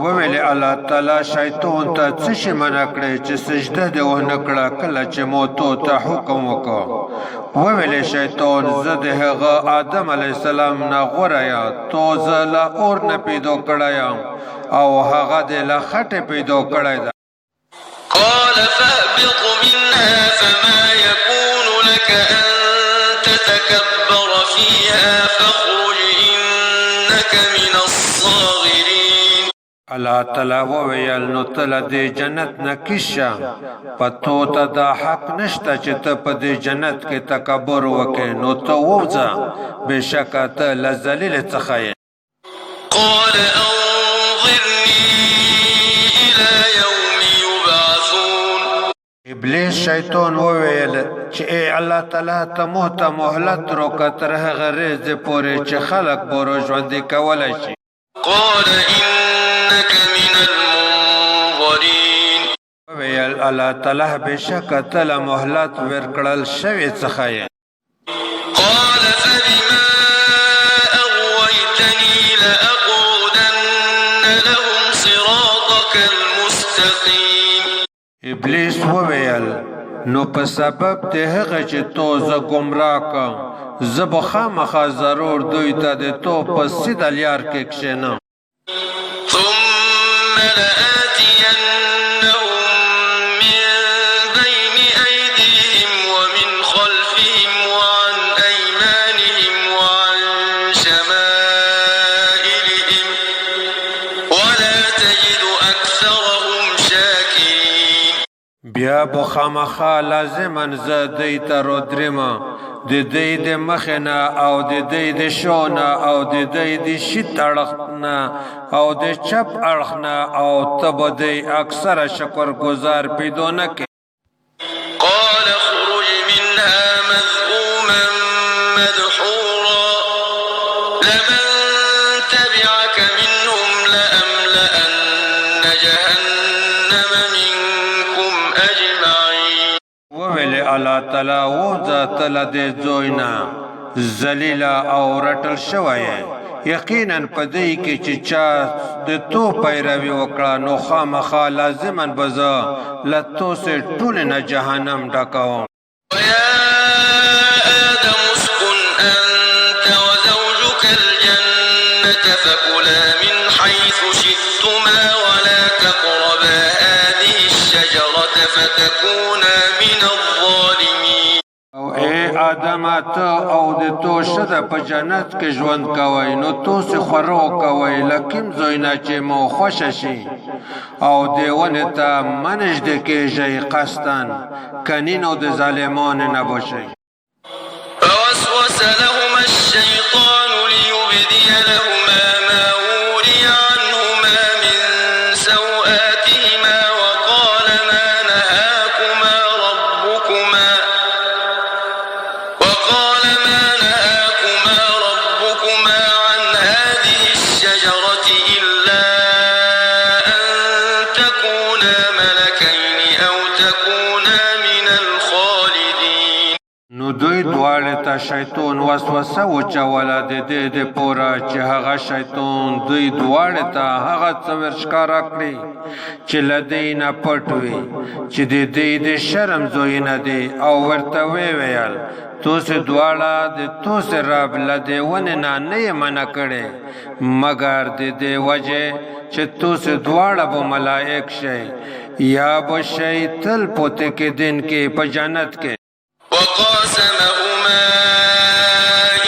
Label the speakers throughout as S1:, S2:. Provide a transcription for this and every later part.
S1: وویل الله تعالی شیطان ته څه شی منع کړی چې سجده دې ونه کړه کله چې موتو ته حکم وکړ وویل شیطان زه د هغه آدم علیه السلام نه غوره یم تو زه له اور نه پیدا کړی یم او هغه دې له خټې پیدا کړی ده
S2: قال فاهبط منها فما يكون لك أن تتكبر فيها فاخرج إنك من الصاغرين
S1: الله تعالی وویل نو ته له دې جنت نه کشه په تو ته دا حق نشته چې ته په دې جنت کې تکبر وکړې نو ته ووځه بېشکه ته له ذلیل څخه یې
S2: قال أنظرني إلى يوم يبعثون
S1: ابلیس شیطان وویل چې ای الله تعالی ته موته مهلت روکه تر هغه ورځې پورې چې خلک به ژوندي کولی شي
S2: قال إنك من المنظرين
S1: وویل الله تعالی بېشکه ته له مهلت ورکړل شوي څخه یې
S2: قال فبما أغويتني لأقعدن لهم صراطك المستقيم
S1: ابلیس وویل نو په سبب د هغه چې تو زه ګمراه کړم زه به خامخا ضرور دوی ته د تو په سیده لار کې کښېنم
S2: ثم لآتينهم من بين أيديهم ومن خلفهم وعن أيمانهم وعن شمائلهم ولا تجد أكثرهم شاكرين
S1: بیا به خامخا لازما زه دوی ته رودرمه د دوی د مخې نه او د دوی د شا نه او د دوی د شیت اړخ نه او د چپ اړخ نه او ته به دوی اکثره شکرګزار پیدا نه کړې
S2: قال اخرج منها مذءوما مدحورا لمن تبعك منهم لأملأن جهنم منكم أجمعين
S1: وویل الله تعالی ووځه ته له دې ځای نه ذلیله او رټل شوی یقینا په دې کې چې چا د تو پیروي وکړه نو خامخا لازما به زه له تو سې ټولې نه جهنم ډکوم
S2: ويا آدم اسكن أنت وزوجك الجنة فكلا من حيث شئتما ولا تقربا هذه الشجرة فتكونا من الظالمين
S1: او ای آدم ته او د تو شته په جنت کې ژوند کوئ نو تو سې خورو کوئ له کوم ځای نه چې مو خوښه شي او دې ونې ته مه نږدې کېږئ قصدا کنې نو د ظالمانو نه بشئ
S2: فوسوس لهما الشيطان ليبدي لهما ما وري عنهما من سوآتهما وقال ما نهاكما ربكما عن هذه الشجرة إلا أن تكونا ملكين أو تكونا من الخالدين
S1: نو دوی دواړه ته شیطان وسوسه وچوله د دې دپاره چې هغه شیطان دوی دواړه ته هغه څه ورښکاره کړي چې له دوی نه پټ وي چې د دوی د شرم ځایونه دي او ورته ویل توسې دواړه د توسې رب له دې ونې نه یې منع کړې مګر د دې وجې چې توسې دواړه به ملایک شئ یا به شئ تل پوتې کېدونکي په جنت کې
S2: وقاسمهما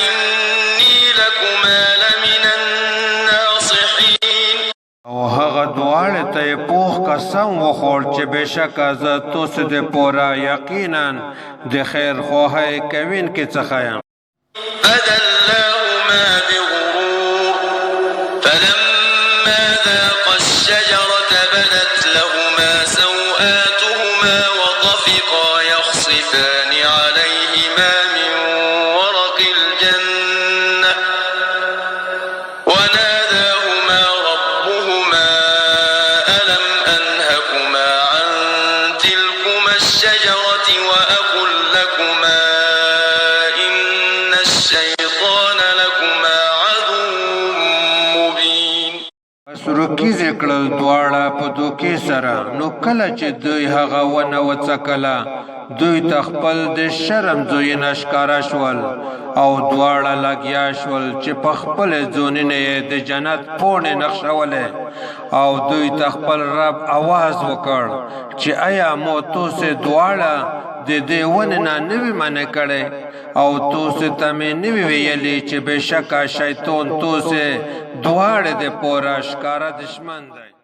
S2: إني لكما لمن الناصحين
S1: او هغه دواړه ته یې پوخ قسم وخوړ چې بېشکه زه توسې دپاره یقینا د خیر خواهی کوونکي څخه یم
S2: فدلاهما بغرور فلما ذاقا الشجرة بدت لهما سوآتهما وطفقا يخصفان عليهما من ورق الجنة وناداهما ربهما ألم أنهكما عن تلكما الشجرة وأقل لكما إن الشيطان
S1: دوکیز کړل دواړه په دوکې سره نو کله چې دوی هغه ونه وڅکله دوی تخپل د شرم زوی نشکارا شول او دواړه لګیا شول چې په خپل ځونونه د جنت پونه نقشوله او دوی تخپل رب आवाज وکړ چې آیا مو توسه دواړه د دې ونه نه نوی منه کړي او توسه تمه نوی ویلي چې بشکا شیطان توسه دواړه د پورا ښکارا دشمن دی